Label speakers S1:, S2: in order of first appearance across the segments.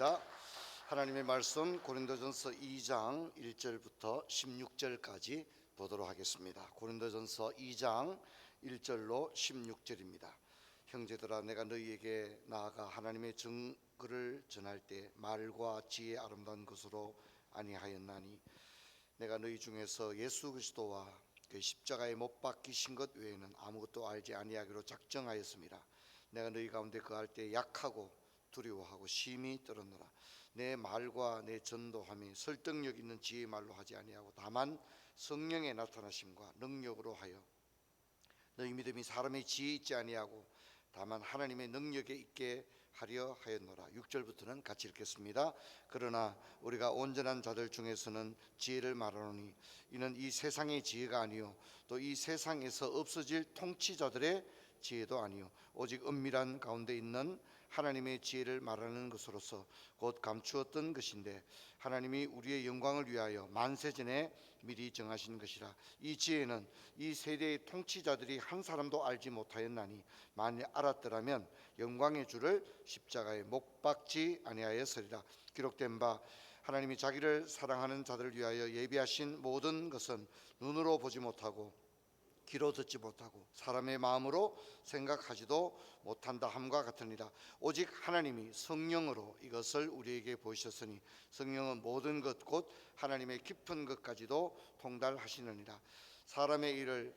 S1: 하겠습니다. 하나님의 말씀 고린도전서 2장 1절부터 16절까지 보도록 하겠습니다. 고린도전서 2장 1절로 16절입니다. 형제들아, 내가 너희에게 나아가 하나님의 증거를 전할 때 말과 지혜 아름다운 것으로 아니하였나니 내가 너희 중에서 예수 그리스도와 그 십자가에 못 박히신 것 외에는 아무것도 알지 아니하기로 작정하였습니다. 내가 너희 가운데 거할 때 약하고 두려워하고 심히 떨었노라. 내 말과 내 전도함이 설득력 있는 지혜의 말로 하지 아니하고 다만 성령의 나타나심과 능력으로 하여 너희 믿음이 사람의 지혜에 있지 아니하고 다만 하나님의 능력에 있게 하려 하였노라. 6절부터는 같이 읽겠습니다. 그러나 우리가 온전한 자들 중에서는 지혜를 말하노니 이는 이 세상의 지혜가 아니요 또 이 세상에서 없어질 통치자들의 지혜도 아니요 오직 은밀한 가운데 있는 하나님의 지혜를 말하는 것으로서 곧 감추었던 것인데 하나님이 우리의 영광을 위하여 만세전에 미리 정하신 것이라. 이 지혜는 이 세대의 통치자들이 한 사람도 알지 못하였나니 만일 알았더라면 영광의 주를 십자가에 못 박지 아니하였으리라. 기록된 바 하나님이 자기를 사랑하는 자들을 위하여 예비하신 모든 것은 눈으로 보지 못하고 귀로 듣지 못하고 사람의 마음으로 생각하지도 못한다 함과 같으니라. 오직 하나님이 성령으로 이것을 우리에게 보이셨으니 성령은 모든 것 곧 하나님의 깊은 것까지도 통달하시느니라. 사람의 일을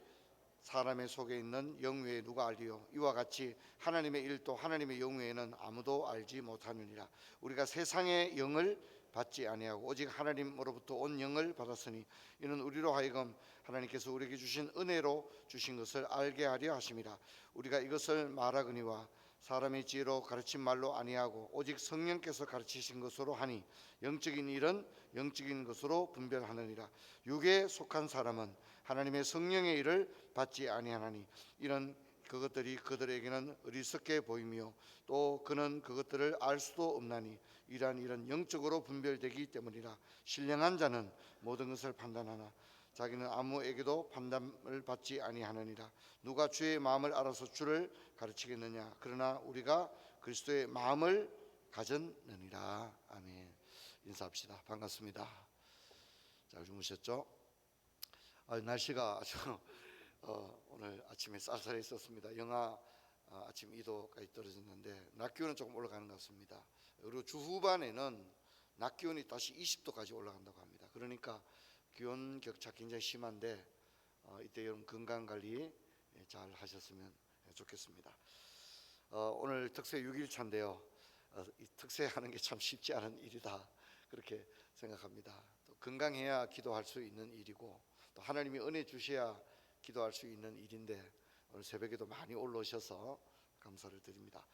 S1: 사람의 속에 있는 영 외에 누가 알리요? 이와 같이 하나님의 일도 하나님의 영 외에는 아무도 알지 못하느니라. 우리가 세상의 영을 받지 아니하고 오직 하나님으로부터 온 영을 받았으니 이는 우리로 하여금 하나님께서 우리에게 주신 은혜로 주신 것을 알게 하려 하심이라. 우리가 이것을 말하거니와 사람의 지혜로 가르친 말로 아니하고 오직 성령께서 가르치신 것으로 하니 영적인 일은 영적인 것으로 분별하느니라. 육에 속한 사람은 하나님의 성령의 일을 받지 아니하나니 이런 그것들이 그들에게는 어리석게 보이며 또 그는 그것들을 알 수도 없나니 이러한 일은 영적으로 분별되기 때문이라. 신령한 자는 모든 것을 판단하나 자기는 아무에게도 판단을 받지 아니하느니라. 누가 주의 마음을 알아서 주를 가르치겠느냐? 그러나 우리가 그리스도의 마음을 가졌느니라. 아멘. 인사합시다. 반갑습니다. 잘 주무셨죠? 날씨가 아주 오늘 아침에 쌀쌀했었습니다. 영하 아침 2도까지 떨어졌는데 낮 기온은 조금 올라가는 것 같습니다. 그리고 주 후반에는 낮 기온이 다시 20도까지 올라간다고 합니다. 그러니까 기온 격차 굉장히 심한데 이때 여러분 건강관리 잘 하셨으면 좋겠습니다. 오늘 특세 6일차인데요 이 특세하는 게 참 쉽지 않은 일이다 그렇게 생각합니다. 또 건강해야 기도할 수 있는 일이고 또 하나님이 은혜 주셔야 기도할 수 있는 일인데 오늘 새벽에도 많이 올라오셔서 감사를 드립니다.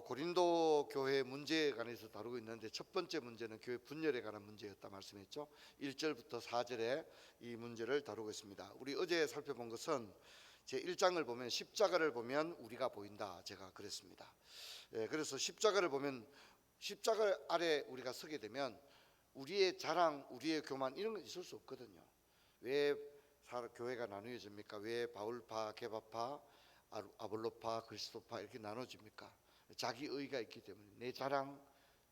S1: 고린도 교회 문제에 관해서 다루고 있는데 첫 번째 문제는 교회 분열에 관한 문제였다 말씀했죠. 1절부터 4절에 이 문제를 다루고 있습니다. 우리 어제 살펴본 것은 제 1장을 보면 십자가를 보면 우리가 보인다 제가 그랬습니다. 그래서 십자가를 보면 십자가 아래 우리가 서게 되면 우리의 자랑, 우리의 교만 이런 건 있을 수 없거든요. 왜 교회가 나누어집니까? 왜 바울파, 게바파, 아볼로파, 그리스도파 이렇게 나눠집니까? 자기 의가 있기 때문에 내 자랑,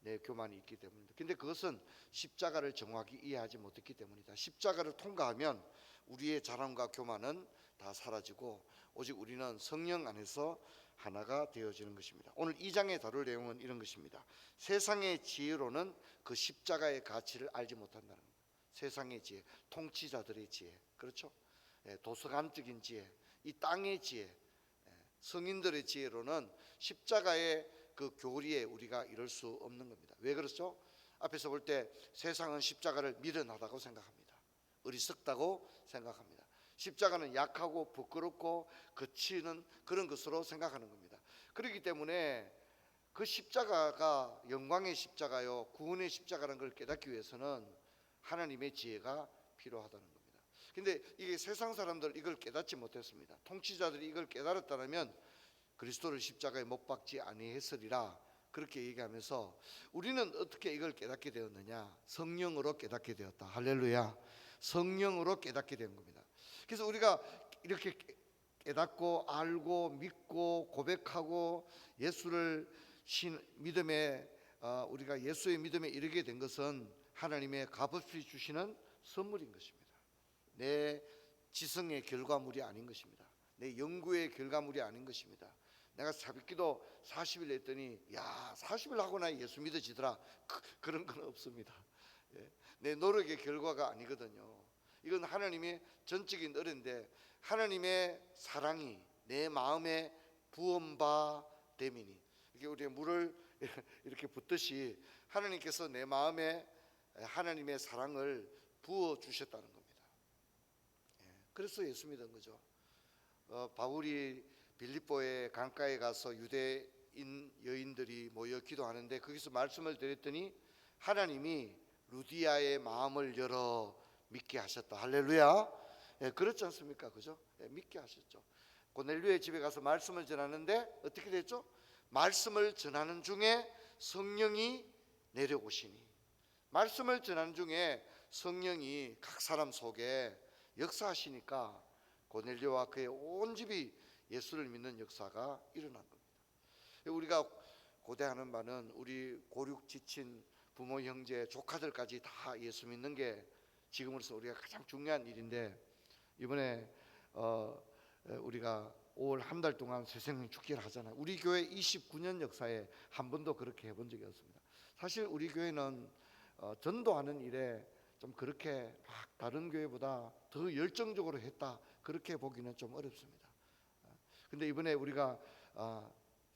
S1: 내 교만이 있기 때문입니다. 근데 그것은 십자가를 정확히 이해하지 못했기 때문이다. 십자가를 통과하면 우리의 자랑과 교만은 다 사라지고 오직 우리는 성령 안에서 하나가 되어지는 것입니다. 오늘 2장에 다룰 내용은 이런 것입니다. 세상의 지혜로는 그 십자가의 가치를 알지 못한다는 겁니다. 세상의 지혜, 통치자들의 지혜, 그렇죠? 도서관적인 지혜, 이 땅의 지혜, 성인들의 지혜로는 십자가의 그 교리에 우리가 이룰 수 없는 겁니다. 왜 그렇죠? 앞에서 볼 때 세상은 십자가를 미련하다고 생각합니다. 어리석다고 생각합니다. 십자가는 약하고 부끄럽고 거치는 그런 것으로 생각하는 겁니다. 그렇기 때문에 그 십자가가 영광의 십자가요 구원의 십자가라는 걸 깨닫기 위해서는 하나님의 지혜가 필요하다는 겁니다. 근데 이게 세상 사람들 이걸 깨닫지 못했습니다. 통치자들이 이걸 깨달았다면 그리스도를 십자가에 못 박지 아니했으리라 그렇게 얘기하면서 우리는 어떻게 이걸 깨닫게 되었느냐? 성령으로 깨닫게 되었다. 할렐루야. 성령으로 깨닫게 된 겁니다. 그래서 우리가 이렇게 깨닫고 알고 믿고 고백하고 예수를 믿음의 우리가 예수의 믿음에 이르게 된 것은 하나님의 값없이 주시는 선물인 것입니다. 내 지성의 결과물이 아닌 것입니다. 내 연구의 결과물이 아닌 것입니다. 내가 새벽기도 40일 했더니 40일 하고 나 예수 믿어지더라. 그런 건 없습니다. 내 노력의 결과가 아니거든요. 이건 하나님의 전적인 은혜인데, 하나님의 사랑이 내 마음에 부음바 되미니, 이게 우리의 물을 이렇게 붓듯이 하나님께서 내 마음에 하나님의 사랑을 부어 주셨다는 겁니다. 그래서 예수 믿은 거죠. 바울이 빌립보의 강가에 가서 유대인 여인들이 모여 기도하는데 거기서 말씀을 드렸더니 하나님이 루디아의 마음을 열어 믿게 하셨다. 할렐루야. 그렇지 않습니까? 그죠? 믿게 하셨죠. 고넬료의 집에 가서 말씀을 전하는데 어떻게 됐죠? 말씀을 전하는 중에 성령이 내려오시니, 말씀을 전하는 중에 성령이 각 사람 속에 역사하시니까 고넬료와 그의 온 집이 예수를 믿는 역사가 일어난 겁니다. 우리가 고대하는 바는 우리 고륙 지친 부모, 형제, 조카들까지 다 예수 믿는 게 지금으로서 우리가 가장 중요한 일인데, 이번에 우리가 5월 한 달 동안 새생명 축제를 하잖아요. 우리 교회 29년 역사에 한 번도 그렇게 해본 적이 없습니다. 사실 우리 교회는 전도하는 일에 좀 그렇게 막 다른 교회보다 더 열정적으로 했다, 그렇게 보기는 좀 어렵습니다. 근데 이번에 우리가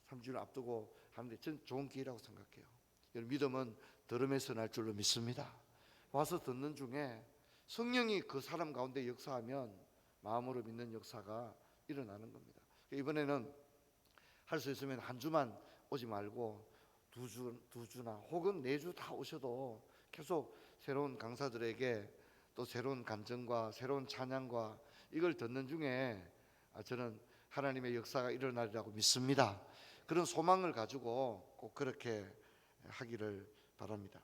S1: 3주를 앞두고 하는데 전 좋은 기회라고 생각해요. 믿음은 들음에서 날 줄로 믿습니다. 와서 듣는 중에 성령이 그 사람 가운데 역사하면 마음으로 믿는 역사가 일어나는 겁니다. 이번에는 할 수 있으면 한 주만 오지 말고 두 주나 혹은 4주 다 오셔도 계속 새로운 강사들에게 또 새로운 간증과 새로운 찬양과 이걸 듣는 중에 저는 하나님의 역사가 일어나리라고 믿습니다. 그런 소망을 가지고 꼭 그렇게 하기를 바랍니다.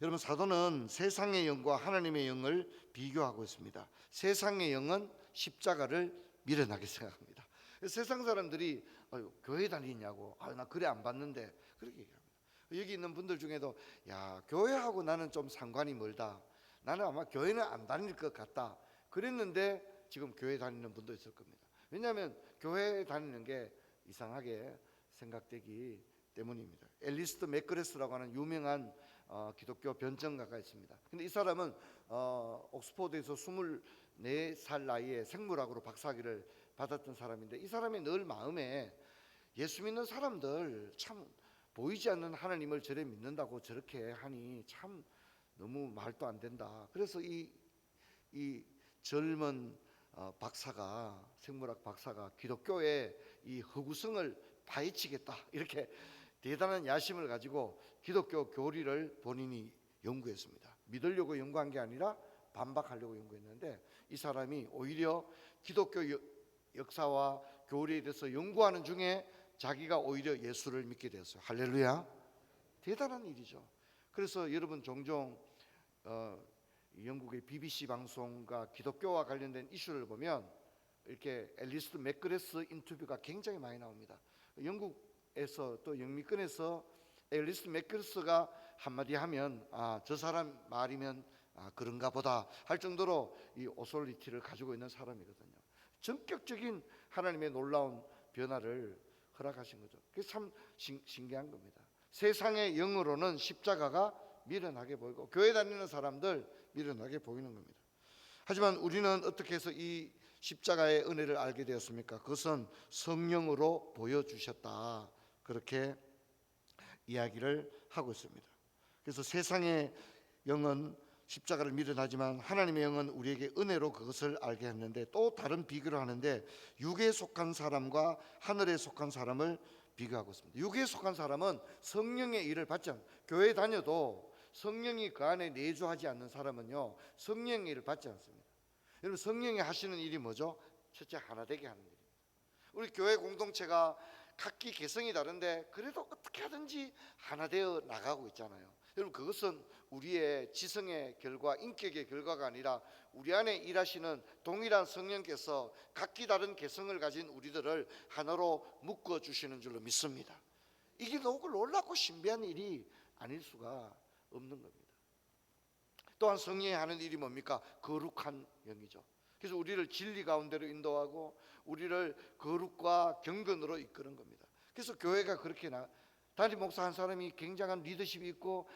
S1: 여러분, 사도는 세상의 영과 하나님의 영을 비교하고 있습니다. 세상의 영은 십자가를 미련하게 생각합니다. 세상 사람들이 교회 다니냐고, 나 그래 안 봤는데, 그렇게 얘기합니다. 여기 있는 분들 중에도 교회하고 나는 좀 상관이 멀다, 나는 아마 교회는 안 다닐 것 같다, 그랬는데 지금 교회 다니는 분도 있을 겁니다. 왜냐하면 교회 다니는 게 이상하게 생각되기 때문입니다. 앨리스트 맥그레스라고 하는 유명한 기독교 변증가가 있습니다. 근데 이 사람은 옥스퍼드에서 24살 나이에 생물학으로 박사학위를 받았던 사람인데, 이 사람의 늘 마음에 예수 믿는 사람들 참 보이지 않는 하나님을 저래 믿는다고 저렇게 하니 참 너무 말도 안 된다. 그래서 이 젊은 박사가, 생물학 박사가 기독교의 이 허구성을 파헤치겠다, 이렇게 대단한 야심을 가지고 기독교 교리를 본인이 연구했습니다. 믿으려고 연구한 게 아니라 반박하려고 연구했는데, 이 사람이 오히려 기독교 역사와 교리에 대해서 연구하는 중에 자기가 오히려 예수를 믿게 되었어요. 할렐루야. 대단한 일이죠. 그래서 여러분, 종종 영국의 BBC 방송과 기독교와 관련된 이슈를 보면 이렇게 앨리스 맥그레스 인터뷰가 굉장히 많이 나옵니다. 영국에서 또 영미권에서 앨리스 맥그레스가 한마디 하면 저 사람 말이면 그런가 보다 할 정도로 이 오소리티를 가지고 있는 사람이거든요. 전격적인 하나님의 놀라운 변화를 허락하신 거죠. 그게 참 신기한 겁니다. 세상의 영으로는 십자가가 미련하게 보이고 교회 다니는 사람들 미련하게 보이는 겁니다. 하지만 우리는 어떻게 해서 이 십자가의 은혜를 알게 되었습니까? 그것은 성령으로 보여주셨다, 그렇게 이야기를 하고 있습니다. 그래서 세상의 영은 십자가를 미련하지만 하나님의 영은 우리에게 은혜로 그것을 알게 했는데, 또 다른 비교를 하는데 육에 속한 사람과 하늘에 속한 사람을 비교하고 있습니다. 육에 속한 사람은 성령의 일을 받지 않는, 교회 다녀도 성령이 그 안에 내주하지 않는 사람은요, 성령의 일을 받지 않습니다. 여러분, 성령이 하시는 일이 뭐죠? 첫째, 하나 되게 하는 일입니다. 우리 교회 공동체가 각기 개성이 다른데 그래도 어떻게 하든지 하나 되어 나가고 있잖아요. 여러분, 그것은 우리의 지성의 결과, 인격의 결과가 아니라 우리 안에 일하시는 동일한 성령께서 각기 다른 개성을 가진 우리들을 하나로 묶어 주시는 줄로 믿습니다. 이게 너무 놀랍고 신비한 일이 아닐 수가 없는 겁니다. 또한 성령이 하는 일이 뭡니까? 거룩한 영이죠. 그래서 우리를 진리 가운데로 인도하고 우리를 거룩과 경건으로 이끄는 겁니다. 그래서 교회가 그렇게 담임 목사 한 사람이 굉장한 리더십이 있고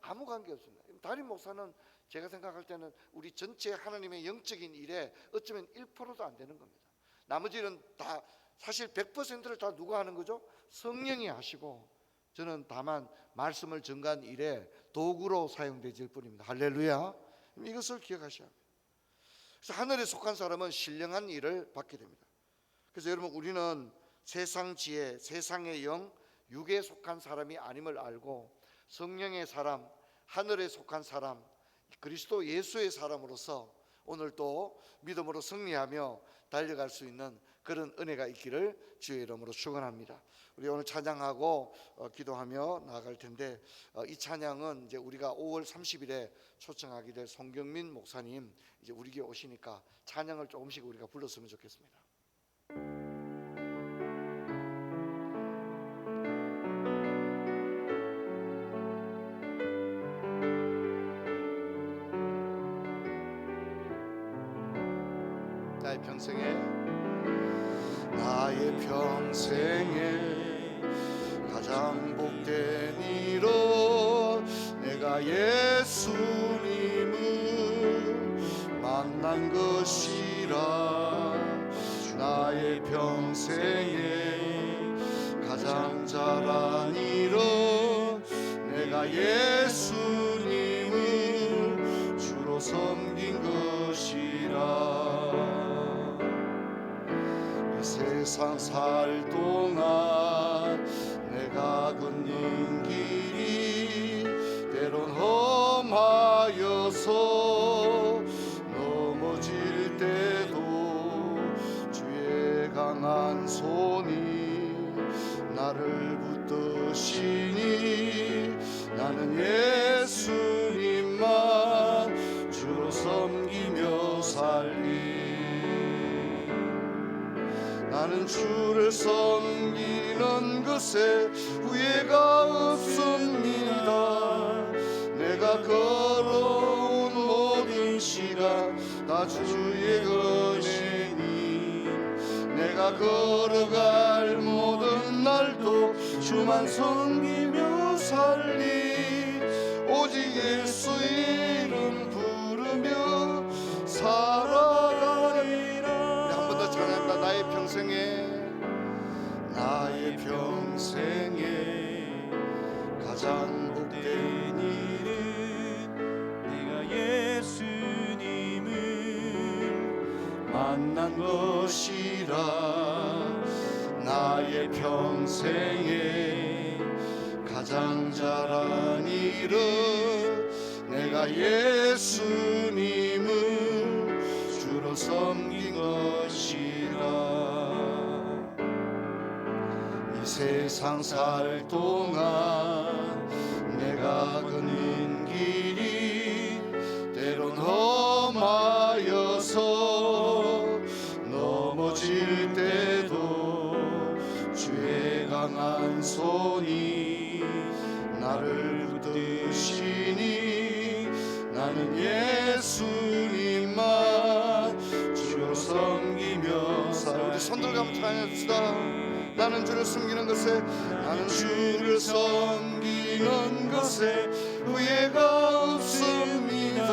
S1: 아무 관계 없습니다. 담임 목사는 제가 생각할 때는 우리 전체 하나님의 영적인 일에 어쩌면 1%도 안 되는 겁니다. 나머지는 다 사실 100%를 다 누가 하는 거죠? 성령이 하시고 저는 다만 말씀을 전가한 일에 도구로 사용되질 뿐입니다. 할렐루야. 이것을 기억하셔야 합니다. 그래서 하늘에 속한 사람은 신령한 일을 받게 됩니다. 그래서 여러분, 우리는 세상 지혜, 세상의 영, 육에 속한 사람이 아님을 알고 성령의 사람, 하늘에 속한 사람, 그리스도 예수의 사람으로서 오늘 또 믿음으로 승리하며 달려갈 수 있는 그런 은혜가 있기를 주의 이름으로 축원합니다. 우리 오늘 찬양하고 기도하며 나아갈 텐데, 이 찬양은 이제 우리가 5월 30일에 초청하게 될 송경민 목사님 이제 우리 교회 오시니까 찬양을 조금씩 우리가 불렀으면 좋겠습니다. 나의 평생에 가장 복된 일은 내가 예수님을 만난 것이라. 나의 평생에 가장 잘한 일은 내가 예수님을 주로 섬긴 것이라. 세상 살 동안 내가 걷는 길이 때론 험하여서 넘어질 때도 주의 강한 손이 나를 붙드시니 나는 예수님만 주로 섬기며 살리. 나는 주를 섬기는 것에 후회가 없습니다. 내가 걸어온 모든 시간 다 주의 은혜니, 내가 걸어갈 모든 날도 주만 섬기며 살리. 오직 예수 이름 부르며 살아가리라. 한 번 더 찬양합니다. 나의 평생에 가장 복된 일은 내가 예수님을 만난 것이라. 나의 평생에 가장 잘한 일은 내가 예수님을 주로 섬긴 것이라. 이 세상 살 동안 내가 걷는 길이 때론 험하여서 넘어질 때도 주의 강한 손이 나를 붙드시니 나는 예수님만 주로 섬기며 살아. 우리 손들고 한번 찬양합시다. 나는 주를 섬기는 것에, 나는 주를 섬기는 것에 후회가 없습니다.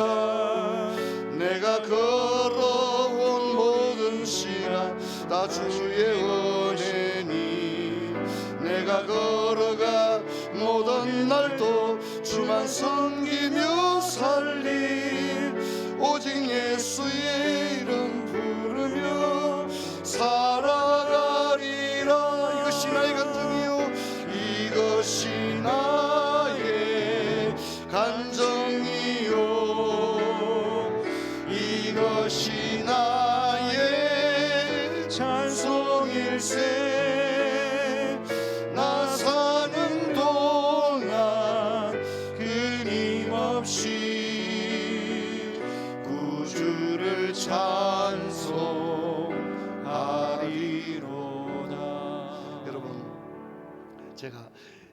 S1: 내가 걸어온 모든 시간 다 주의 은혜니, 내가 걸어가 모든 날도 주만 섬기며 살리. 오직 예수의 이름 부르며 살아가리라. 이것이 나의 간증이요, 이것이 나의 간증이요, 이것이 나의 찬송일세. 나 사는 동안 끊임없이 구주를 찬송하리로다. 여러분, 제가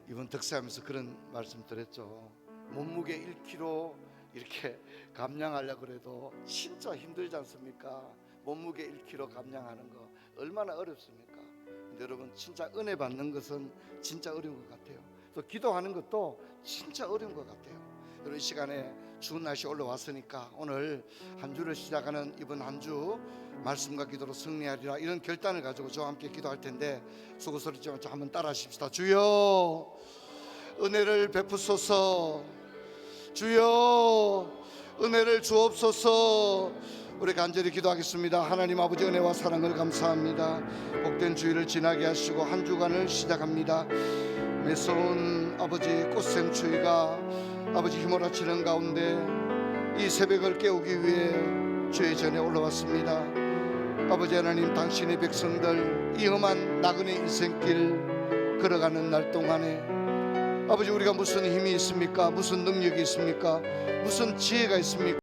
S1: 이번 덕사하면서 그런 말씀 드렸죠. 몸무게 1kg 이렇게 감량하려고 그래도 진짜 힘들지 않습니까? 몸무게 1kg 감량하는 거 얼마나 어렵습니까? 근데 여러분, 진짜 은혜 받는 것은 진짜 어려운 것 같아요. 또 기도하는 것도 진짜 어려운 것 같아요. 여러분, 이 시간에 추운 날씨 올라왔으니까 오늘 한 주를 시작하는 이번 한 주 말씀과 기도로 승리하리라, 이런 결단을 가지고 저와 함께 기도할 텐데 수고 소리지만 한번 따라 하십시다. 주여 은혜를 베푸소서. 주여 은혜를 주옵소서. 우리 간절히 기도하겠습니다. 하나님 아버지, 은혜와 사랑을 감사합니다. 복된 주일을 지나게 하시고 한 주간을 시작합니다. 매서운 아버지 꽃샘추위가 아버지 휘몰아치는 가운데 이 새벽을 깨우기 위해 주의 전에 올라왔습니다. 아버지 하나님, 당신의 백성들 이 험한 나그네 인생길 걸어가는 날 동안에 아버지, 우리가 무슨 힘이 있습니까? 무슨 능력이 있습니까? 무슨 지혜가 있습니까?